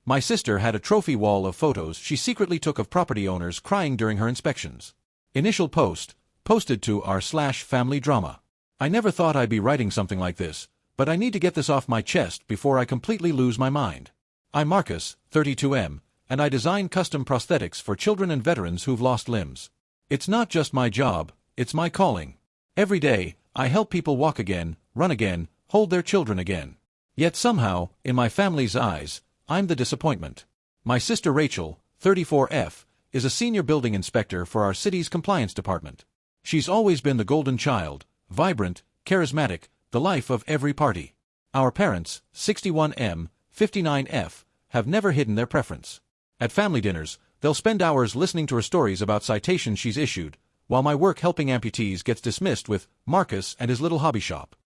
My sister had a trophy wall of photos she secretly took of property owners crying during her inspections. Initial post, posted to r/family drama. I never thought I'd be writing something like this, but I need to get this off my chest before I completely lose my mind. I'm Marcus, 32M, and I design custom prosthetics for children and veterans who've lost limbs. It's not just my job, it's my calling. Every day, I help people walk again, run again, hold their children again. Yet somehow, in my family's eyes, I'm the disappointment. My sister Rachel, 34F, is a senior building inspector for our city's compliance department. She's always been the golden child, vibrant, charismatic, the life of every party. Our parents, 61M, 59F, have never hidden their preference. At family dinners, they'll spend hours listening to her stories about citations she's issued, while my work helping amputees gets dismissed with Marcus and his little hobby shop.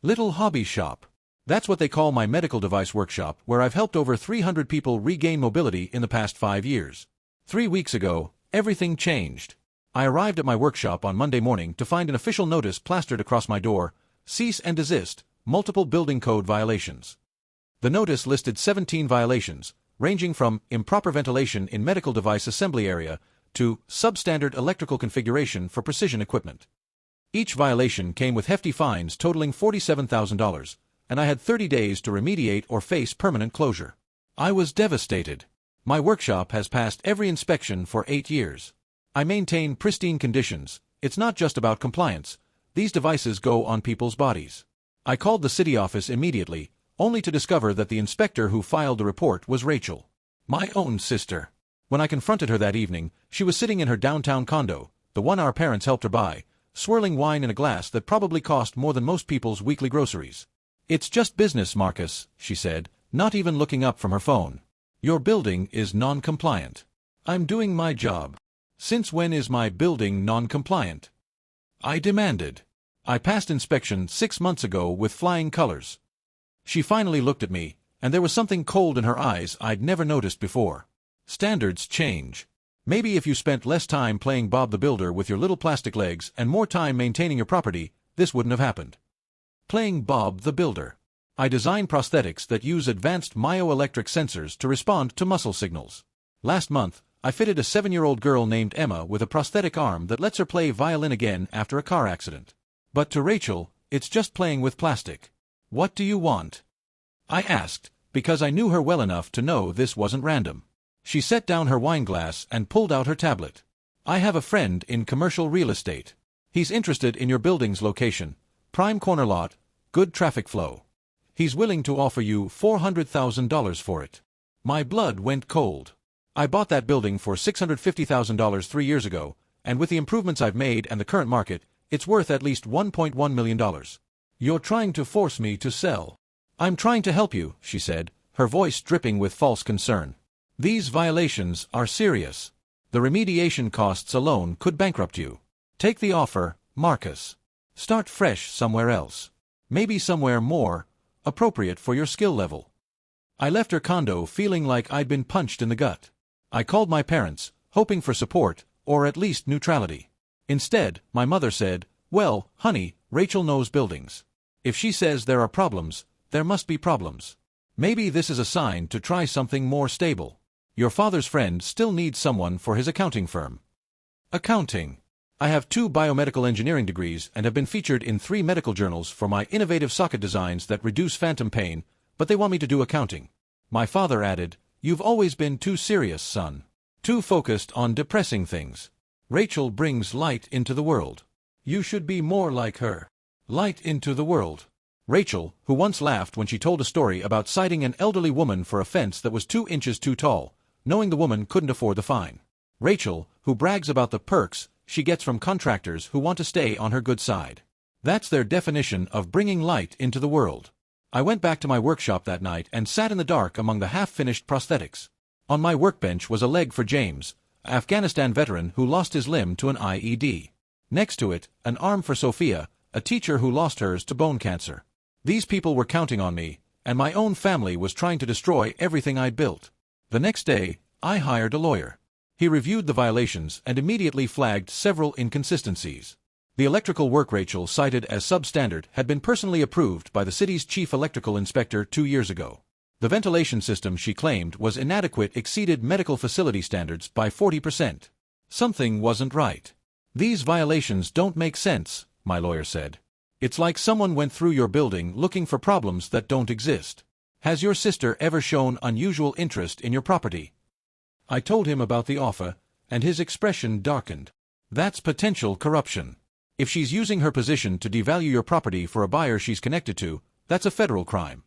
Little hobby shop. That's what they call my medical device workshop, where I've helped over 300 people regain mobility in the past 5 years. 3 weeks ago, everything changed. I arrived at my workshop on Monday morning to find an official notice plastered across my door: cease and desist, multiple building code violations. The notice listed 17 violations, ranging from improper ventilation in medical device assembly area to substandard electrical configuration for precision equipment. Each violation came with hefty fines totaling $47,000, and I had 30 days to remediate or face permanent closure. I was devastated. My workshop has passed every inspection for 8 years. I maintain pristine conditions. It's not just about compliance. These devices go on people's bodies. I called the city office immediately, only to discover that the inspector who filed the report was Rachel, my own sister. When I confronted her that evening, she was sitting in her downtown condo, the one our parents helped her buy, swirling wine in a glass that probably cost more than most people's weekly groceries. "It's just business, Marcus," she said, not even looking up from her phone. "Your building is non-compliant." "I'm doing my job." "Since when is my building non-compliant?" I demanded. "I passed inspection 6 months ago with flying colors." She finally looked at me, and there was something cold in her eyes I'd never noticed before. Standards change. Maybe if you spent less time playing Bob the Builder with your little plastic legs and more time maintaining your property, this wouldn't have happened. Playing Bob the Builder. I design prosthetics that use advanced myoelectric sensors to respond to muscle signals. Last month, I fitted a 7-year-old girl named Emma with a prosthetic arm that lets her play violin again after a car accident. But to Rachel, it's just playing with plastic. "What do you want?" I asked, because I knew her well enough to know this wasn't random. She set down her wine glass and pulled out her tablet. "I have a friend in commercial real estate. He's interested in your building's location. Prime corner lot, good traffic flow. He's willing to offer you $400,000 for it." My blood went cold. I bought that building for $650,000 3 years ago, and with the improvements I've made and the current market, it's worth at least $1.1 million. "You're trying to force me to sell." "I'm trying to help you," she said, her voice dripping with false concern. "These violations are serious. The remediation costs alone could bankrupt you. Take the offer, Marcus. Start fresh somewhere else. Maybe somewhere more appropriate for your skill level." I left her condo feeling like I'd been punched in the gut. I called my parents, hoping for support, or at least neutrality. Instead, my mother said, "Well, honey, Rachel knows buildings. If she says there are problems, there must be problems. Maybe this is a sign to try something more stable. Your father's friend still needs someone for his accounting firm." Accounting. I have 2 biomedical engineering degrees and have been featured in 3 medical journals for my innovative socket designs that reduce phantom pain, but they want me to do accounting. My father added, "You've always been too serious, son. Too focused on depressing things. Rachel brings light into the world. You should be more like her." Light into the world. Rachel, who once laughed when she told a story about citing an elderly woman for a fence that was 2 inches too tall, knowing the woman couldn't afford the fine. Rachel, who brags about the perks she gets from contractors who want to stay on her good side. That's their definition of bringing light into the world. I went back to my workshop that night and sat in the dark among the half-finished prosthetics. On my workbench was a leg for James, an Afghanistan veteran who lost his limb to an IED. Next to it, an arm for Sophia, a teacher who lost hers to bone cancer. These people were counting on me, and my own family was trying to destroy everything I'd built. The next day, I hired a lawyer. He reviewed the violations and immediately flagged several inconsistencies. The electrical work Rachel cited as substandard had been personally approved by the city's chief electrical inspector 2 years ago. The ventilation system she claimed was inadequate exceeded medical facility standards by 40%. Something wasn't right. These violations don't make sense, my lawyer said. It's like someone went through your building looking for problems that don't exist. Has your sister ever shown unusual interest in your property? I told him about the offer, and his expression darkened. That's potential corruption. If she's using her position to devalue your property for a buyer she's connected to, that's a federal crime.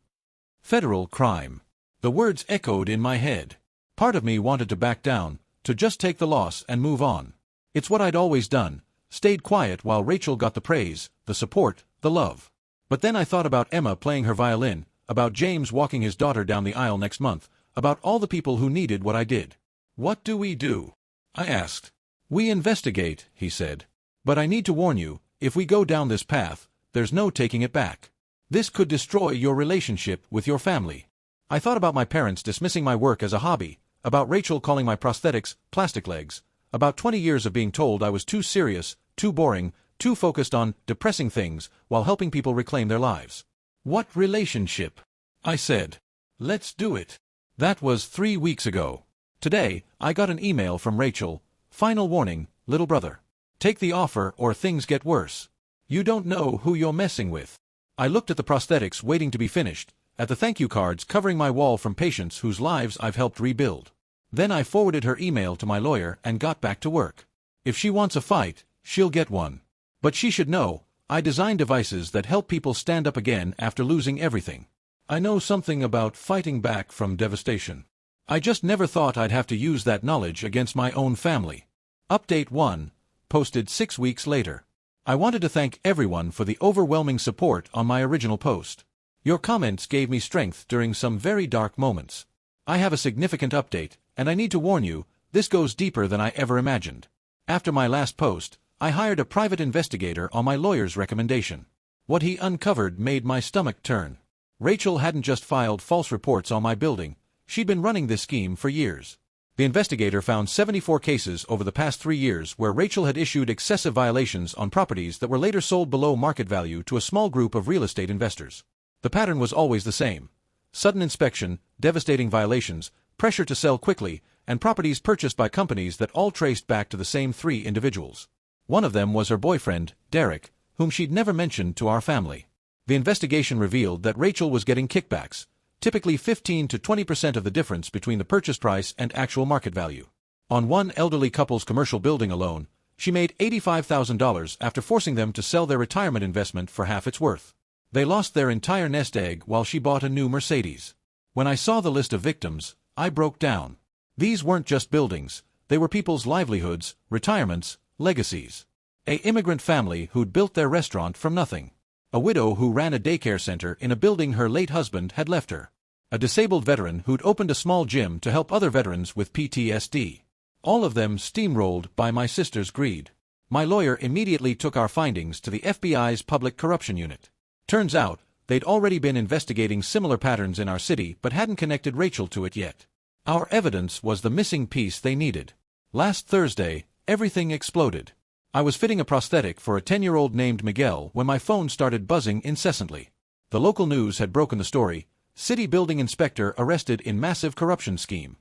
Federal crime. The words echoed in my head. Part of me wanted to back down, to just take the loss and move on. It's what I'd always done, stayed quiet while Rachel got the praise, the support, the love. But then I thought about Emma playing her violin, about James walking his daughter down the aisle next month, about all the people who needed what I did. What do we do? I asked. We investigate, he said. But I need to warn you, if we go down this path, there's no taking it back. This could destroy your relationship with your family. I thought about my parents dismissing my work as a hobby, about Rachel calling my prosthetics plastic legs, about 20 years of being told I was too serious, too boring, too focused on depressing things while helping people reclaim their lives. What relationship? I said. Let's do it. That was 3 weeks ago. Today, I got an email from Rachel. Final warning, little brother. Take the offer or things get worse. You don't know who you're messing with. I looked at the prosthetics waiting to be finished, at the thank you cards covering my wall from patients whose lives I've helped rebuild. Then I forwarded her email to my lawyer and got back to work. If she wants a fight, she'll get one. But she should know, I design devices that help people stand up again after losing everything. I know something about fighting back from devastation. I just never thought I'd have to use that knowledge against my own family. Update 1, posted 6 weeks later. I wanted to thank everyone for the overwhelming support on my original post. Your comments gave me strength during some very dark moments. I have a significant update, and I need to warn you, this goes deeper than I ever imagined. After my last post, I hired a private investigator on my lawyer's recommendation. What he uncovered made my stomach turn. Rachel hadn't just filed false reports on my building, she'd been running this scheme for years. The investigator found 74 cases over the past 3 years where Rachel had issued excessive violations on properties that were later sold below market value to a small group of real estate investors. The pattern was always the same. Sudden inspection, devastating violations, pressure to sell quickly, and properties purchased by companies that all traced back to the same 3 individuals. One of them was her boyfriend, Derek, whom she'd never mentioned to our family. The investigation revealed that Rachel was getting kickbacks, typically 15 to 20% of the difference between the purchase price and actual market value. On one elderly couple's commercial building alone, she made $85,000 after forcing them to sell their retirement investment for half its worth. They lost their entire nest egg while she bought a new Mercedes. When I saw the list of victims, I broke down. These weren't just buildings, they were people's livelihoods, retirements, legacies. An immigrant family who'd built their restaurant from nothing. A widow who ran a daycare center in a building her late husband had left her. A disabled veteran who'd opened a small gym to help other veterans with PTSD. All of them steamrolled by my sister's greed. My lawyer immediately took our findings to the FBI's Public Corruption Unit. Turns out, they'd already been investigating similar patterns in our city but hadn't connected Rachel to it yet. Our evidence was the missing piece they needed. Last Thursday, everything exploded. I was fitting a prosthetic for a 10-year-old named Miguel when my phone started buzzing incessantly. The local news had broken the story. City building inspector arrested in massive corruption scheme.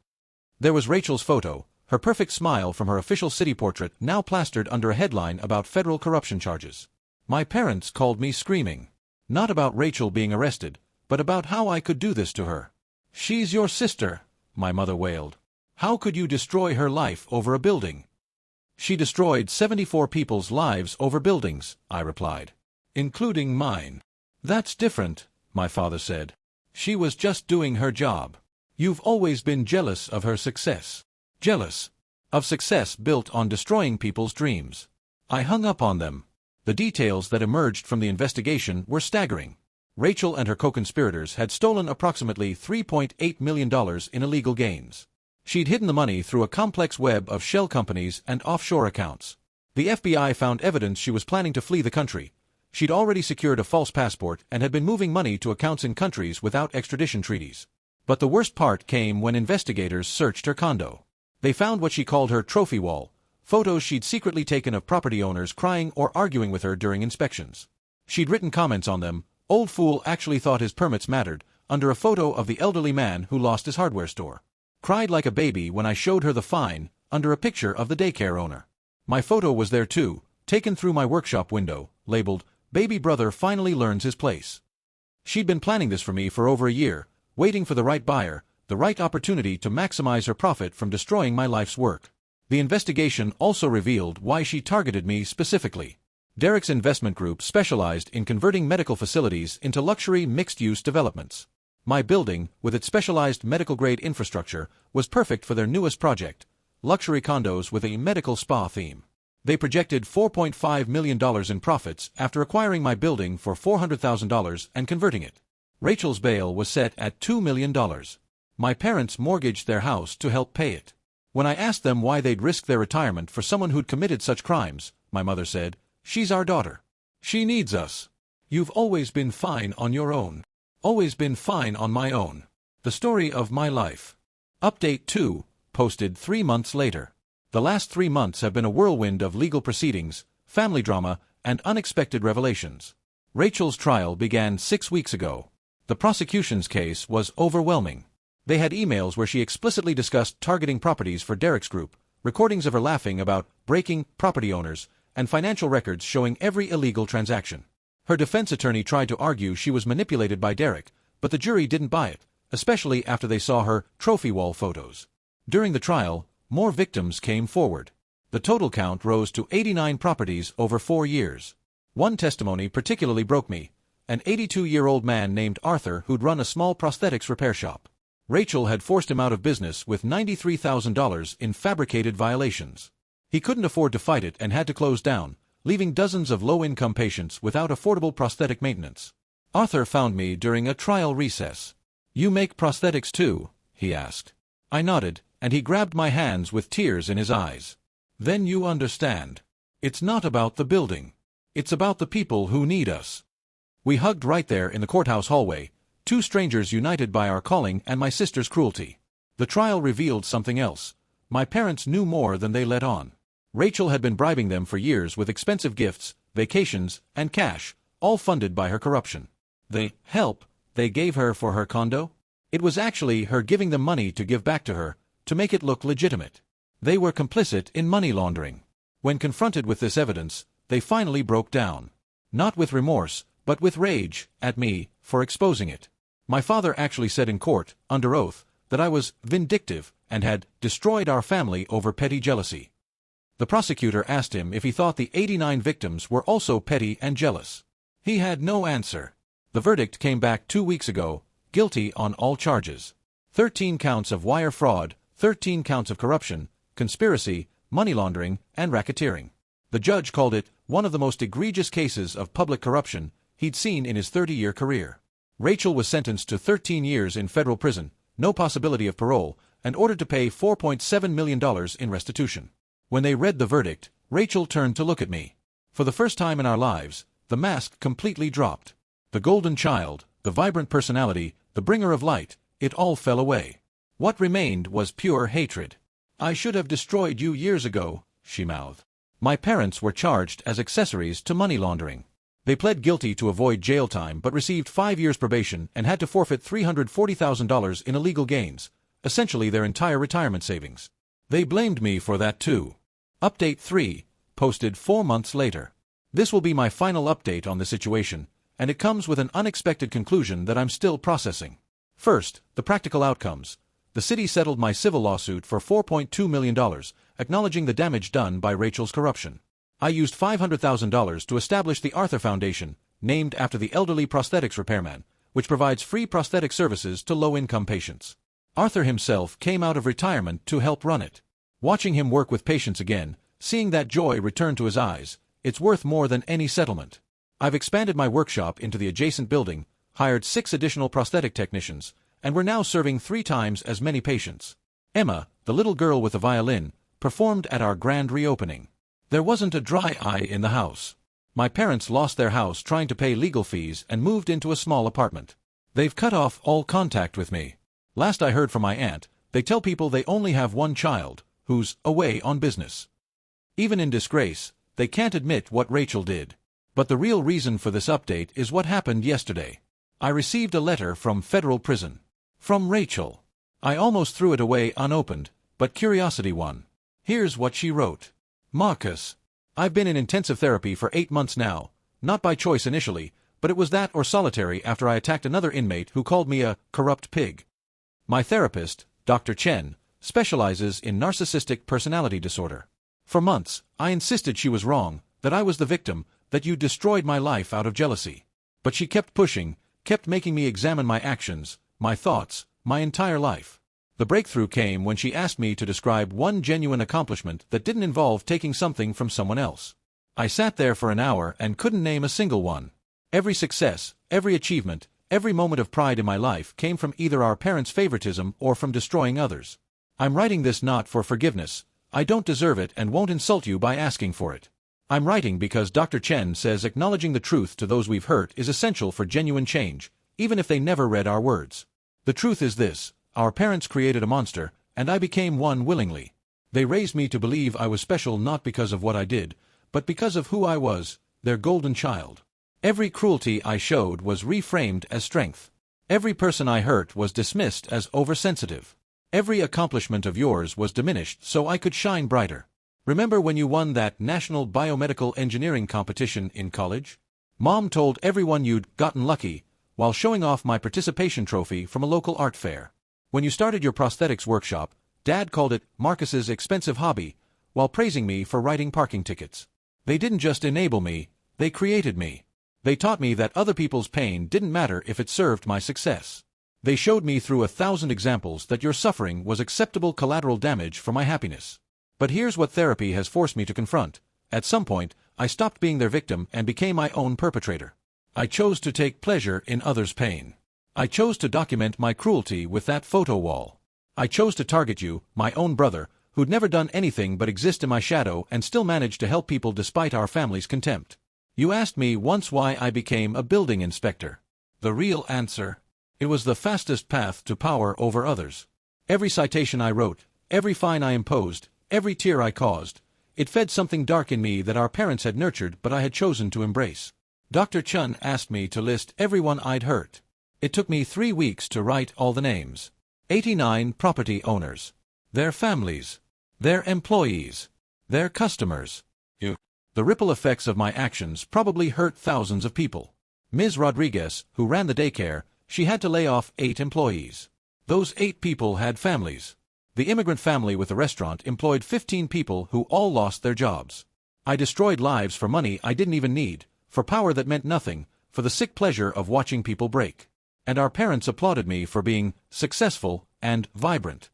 There was Rachel's photo, her perfect smile from her official city portrait now plastered under a headline about federal corruption charges. My parents called me screaming. Not about Rachel being arrested, but about how I could do this to her. She's your sister, my mother wailed. How could you destroy her life over a building? She destroyed 74 people's lives over buildings, I replied. Including mine. That's different, my father said. She was just doing her job. You've always been jealous of her success. Jealous of success built on destroying people's dreams. I hung up on them. The details that emerged from the investigation were staggering. Rachel and her co-conspirators had stolen approximately $3.8 million in illegal gains. She'd hidden the money through a complex web of shell companies and offshore accounts. The FBI found evidence she was planning to flee the country. She'd already secured a false passport and had been moving money to accounts in countries without extradition treaties. But the worst part came when investigators searched her condo. They found what she called her trophy wall, photos she'd secretly taken of property owners crying or arguing with her during inspections. She'd written comments on them. Old fool actually thought his permits mattered, under a photo of the elderly man who lost his hardware store. Cried like a baby when I showed her the fine, under a picture of the daycare owner. My photo was there too, taken through my workshop window, labeled, "Baby brother finally learns his place." She'd been planning this for me for over a year, waiting for the right buyer, the right opportunity to maximize her profit from destroying my life's work. The investigation also revealed why she targeted me specifically. Derek's investment group specialized in converting medical facilities into luxury mixed-use developments. My building, with its specialized medical-grade infrastructure, was perfect for their newest project, luxury condos with a medical spa theme. They projected $4.5 million in profits after acquiring my building for $400,000 and converting it. Rachel's bail was set at $2 million. My parents mortgaged their house to help pay it. When I asked them why they'd risk their retirement for someone who'd committed such crimes, my mother said, "She's our daughter. She needs us. You've always been fine on your own. Always been fine on my own. The story of my life." Update 2, posted 3 months later. The last 3 months have been a whirlwind of legal proceedings, family drama, and unexpected revelations. Rachel's trial began 6 weeks ago. The prosecution's case was overwhelming. They had emails where she explicitly discussed targeting properties for Derek's group, recordings of her laughing about breaking property owners, and financial records showing every illegal transaction. Her defense attorney tried to argue she was manipulated by Derek, but the jury didn't buy it, especially after they saw her trophy wall photos. During the trial, more victims came forward. The total count rose to 89 properties over 4 years. One testimony particularly broke me, an 82-year-old man named Arthur who'd run a small prosthetics repair shop. Rachel had forced him out of business with $93,000 in fabricated violations. He couldn't afford to fight it and had to close down, leaving dozens of low-income patients without affordable prosthetic maintenance. Arthur found me during a trial recess. "You make prosthetics too?" he asked. I nodded, and he grabbed my hands with tears in his eyes. "Then you understand. It's not about the building. It's about the people who need us." We hugged right there in the courthouse hallway, two strangers united by our calling and my sister's cruelty. The trial revealed something else. My parents knew more than they let on. Rachel had been bribing them for years with expensive gifts, vacations, and cash, all funded by her corruption. The help they gave her for her condo? It was actually her giving them money to give back to her, to make it look legitimate. They were complicit in money laundering. When confronted with this evidence, they finally broke down. Not with remorse, but with rage at me for exposing it. My father actually said in court, under oath, that I was vindictive and had destroyed our family over petty jealousy. The prosecutor asked him if he thought the 89 victims were also petty and jealous. He had no answer. The verdict came back 2 weeks ago, guilty on all charges. 13 counts of wire fraud, 13 counts of corruption, conspiracy, money laundering, and racketeering. The judge called it one of the most egregious cases of public corruption he'd seen in his 30-year career. Rachel was sentenced to 13 years in federal prison, no possibility of parole, and ordered to pay $4.7 million in restitution. When they read the verdict, Rachel turned to look at me. For the first time in our lives, the mask completely dropped. The golden child, the vibrant personality, the bringer of light, it all fell away. What remained was pure hatred. "I should have destroyed you years ago," she mouthed. My parents were charged as accessories to money laundering. They pled guilty to avoid jail time but received 5 years probation and had to forfeit $340,000 in illegal gains, essentially their entire retirement savings. They blamed me for that too. Update 3, posted 4 months later. This will be my final update on the situation, and it comes with an unexpected conclusion that I'm still processing. First, the practical outcomes. The city settled my civil lawsuit for $4.2 million, acknowledging the damage done by Rachel's corruption. I used $500,000 to establish the Arthur Foundation, named after the elderly prosthetics repairman, which provides free prosthetic services to low-income patients. Arthur himself came out of retirement to help run it. Watching him work with patients again, seeing that joy return to his eyes, it's worth more than any settlement. I've expanded my workshop into the adjacent building, hired 6 additional prosthetic technicians, and we're now serving 3 times as many patients. Emma, the little girl with the violin, performed at our grand reopening. There wasn't a dry eye in the house. My parents lost their house trying to pay legal fees and moved into a small apartment. They've cut off all contact with me. Last I heard from my aunt, they tell people they only have one child, who's away on business. Even in disgrace, they can't admit what Rachel did. But the real reason for this update is what happened yesterday. I received a letter from federal prison. From Rachel. I almost threw it away unopened, but curiosity won. Here's what she wrote. Marcus. I've been in intensive therapy for 8 months now, not by choice initially, but it was that or solitary after I attacked another inmate who called me a corrupt pig. My therapist, Dr. Chen, specializes in narcissistic personality disorder. For months, I insisted she was wrong, that I was the victim, that you destroyed my life out of jealousy. But she kept pushing, kept making me examine my actions, my thoughts, my entire life. The breakthrough came when she asked me to describe one genuine accomplishment that didn't involve taking something from someone else. I sat there for an hour and couldn't name a single one. Every success, every achievement, every moment of pride in my life came from either our parents' favoritism or from destroying others. I'm writing this not for forgiveness. I don't deserve it and won't insult you by asking for it. I'm writing because Dr. Chen says acknowledging the truth to those we've hurt is essential for genuine change, even if they never read our words. The truth is this: our parents created a monster, and I became one willingly. They raised me to believe I was special not because of what I did, but because of who I was, their golden child. Every cruelty I showed was reframed as strength. Every person I hurt was dismissed as oversensitive. Every accomplishment of yours was diminished so I could shine brighter. Remember when you won that national biomedical engineering competition in college? Mom told everyone you'd gotten lucky, while showing off my participation trophy from a local art fair. When you started your prosthetics workshop, Dad called it Marcus's expensive hobby, while praising me for writing parking tickets. They didn't just enable me, they created me. They taught me that other people's pain didn't matter if it served my success. They showed me through 1,000 examples that your suffering was acceptable collateral damage for my happiness. But here's what therapy has forced me to confront. At some point, I stopped being their victim and became my own perpetrator. I chose to take pleasure in others' pain. I chose to document my cruelty with that photo wall. I chose to target you, my own brother, who'd never done anything but exist in my shadow and still managed to help people despite our family's contempt. You asked me once why I became a building inspector. The real answer: it was the fastest path to power over others. Every citation I wrote, every fine I imposed, every tear I caused, it fed something dark in me that our parents had nurtured but I had chosen to embrace. Dr. Chen asked me to list everyone I'd hurt. It took me 3 weeks to write all the names. 89 property owners. Their families. Their employees. Their customers. The ripple effects of my actions probably hurt thousands of people. Ms. Rodriguez, who ran the daycare, she had to lay off 8 employees. Those 8 people had families. The immigrant family with the restaurant employed 15 people who all lost their jobs. I destroyed lives for money I didn't even need, for power that meant nothing, for the sick pleasure of watching people break. And our parents applauded me for being successful and vibrant.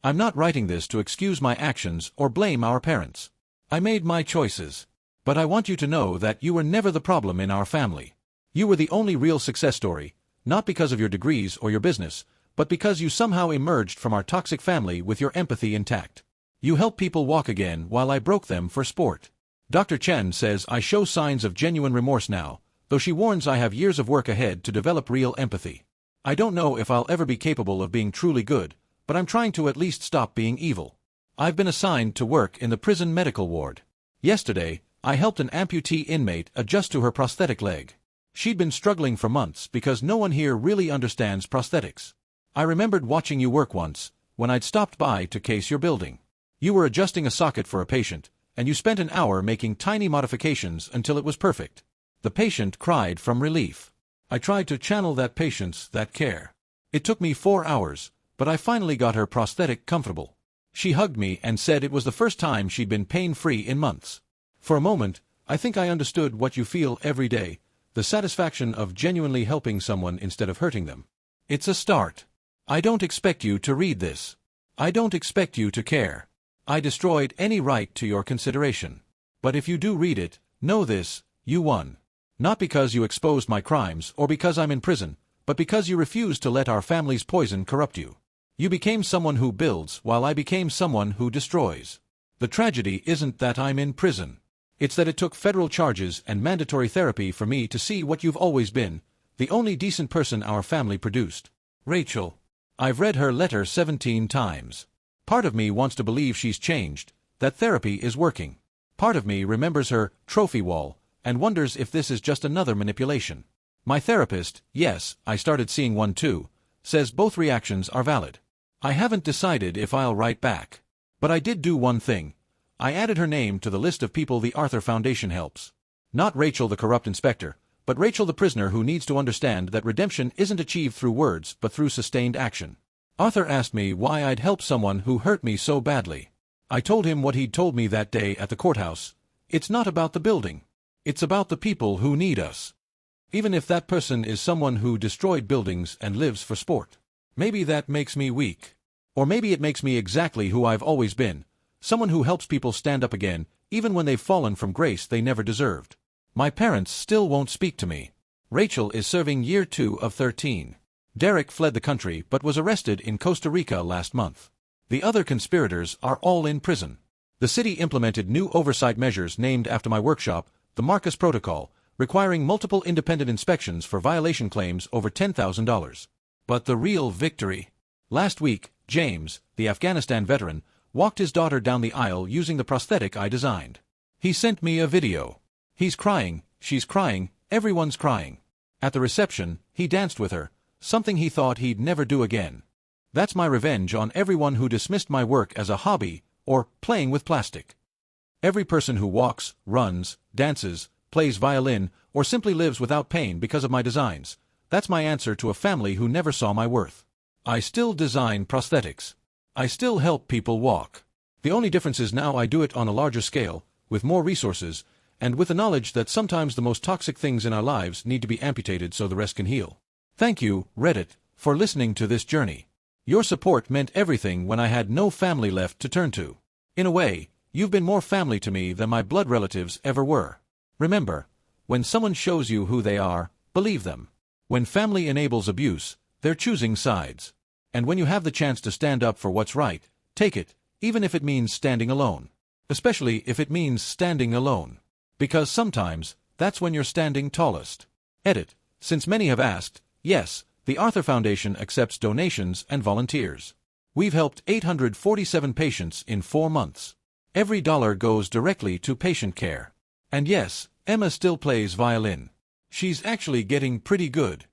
I'm not writing this to excuse my actions or blame our parents. I made my choices. But I want you to know that you were never the problem in our family. You were the only real success story, not because of your degrees or your business, but because you somehow emerged from our toxic family with your empathy intact. You helped people walk again while I broke them for sport. Dr. Chen says I show signs of genuine remorse now, though she warns I have years of work ahead to develop real empathy. I don't know if I'll ever be capable of being truly good, but I'm trying to at least stop being evil. I've been assigned to work in the prison medical ward. Yesterday, I helped an amputee inmate adjust to her prosthetic leg. She'd been struggling for months because no one here really understands prosthetics. I remembered watching you work once, when I'd stopped by to case your building. You were adjusting a socket for a patient, and you spent an hour making tiny modifications until it was perfect. The patient cried from relief. I tried to channel that patience, that care. It took me 4 hours, but I finally got her prosthetic comfortable. She hugged me and said it was the first time she'd been pain-free in months. For a moment, I think I understood what you feel every day, the satisfaction of genuinely helping someone instead of hurting them. It's a start. I don't expect you to read this. I don't expect you to care. I destroyed any right to your consideration. But if you do read it, know this: you won. Not because you exposed my crimes or because I'm in prison, but because you refused to let our family's poison corrupt you. You became someone who builds while I became someone who destroys. The tragedy isn't that I'm in prison. It's that it took federal charges and mandatory therapy for me to see what you've always been, the only decent person our family produced. Rachel. I've read her letter 17 times. Part of me wants to believe she's changed, that therapy is working. Part of me remembers her trophy wall and wonders if this is just another manipulation. My therapist, yes, I started seeing one too, says both reactions are valid. I haven't decided if I'll write back. But I did do one thing. I added her name to the list of people the Arthur Foundation helps. Not Rachel the corrupt inspector, but Rachel the prisoner who needs to understand that redemption isn't achieved through words but through sustained action. Arthur asked me why I'd help someone who hurt me so badly. I told him what he'd told me that day at the courthouse. It's not about the building. It's about the people who need us. Even if that person is someone who destroyed buildings and lives for sport. Maybe that makes me weak. Or maybe it makes me exactly who I've always been. Someone who helps people stand up again, even when they've fallen from grace they never deserved. My parents still won't speak to me. Rachel is serving year 2 of 13. Derek fled the country but was arrested in Costa Rica last month. The other conspirators are all in prison. The city implemented new oversight measures named after my workshop, the Marcus Protocol, requiring multiple independent inspections for violation claims over $10,000. But the real victory. Last week, James, the Afghanistan veteran, walked his daughter down the aisle using the prosthetic I designed. He sent me a video. He's crying, she's crying, everyone's crying. At the reception, he danced with her, something he thought he'd never do again. That's my revenge on everyone who dismissed my work as a hobby or playing with plastic. Every person who walks, runs, dances, plays violin, or simply lives without pain because of my designs, that's my answer to a family who never saw my worth. I still design prosthetics. I still help people walk. The only difference is now I do it on a larger scale, with more resources, and with the knowledge that sometimes the most toxic things in our lives need to be amputated so the rest can heal. Thank you, Reddit, for listening to this journey. Your support meant everything when I had no family left to turn to. In a way, you've been more family to me than my blood relatives ever were. Remember, when someone shows you who they are, believe them. When family enables abuse, they're choosing sides. And when you have the chance to stand up for what's right, take it, even if it means standing alone. Especially if it means standing alone. Because sometimes, that's when you're standing tallest. Edit. Since many have asked, yes, the Arthur Foundation accepts donations and volunteers. We've helped 847 patients in 4 months. Every dollar goes directly to patient care. And yes, Emma still plays violin. She's actually getting pretty good.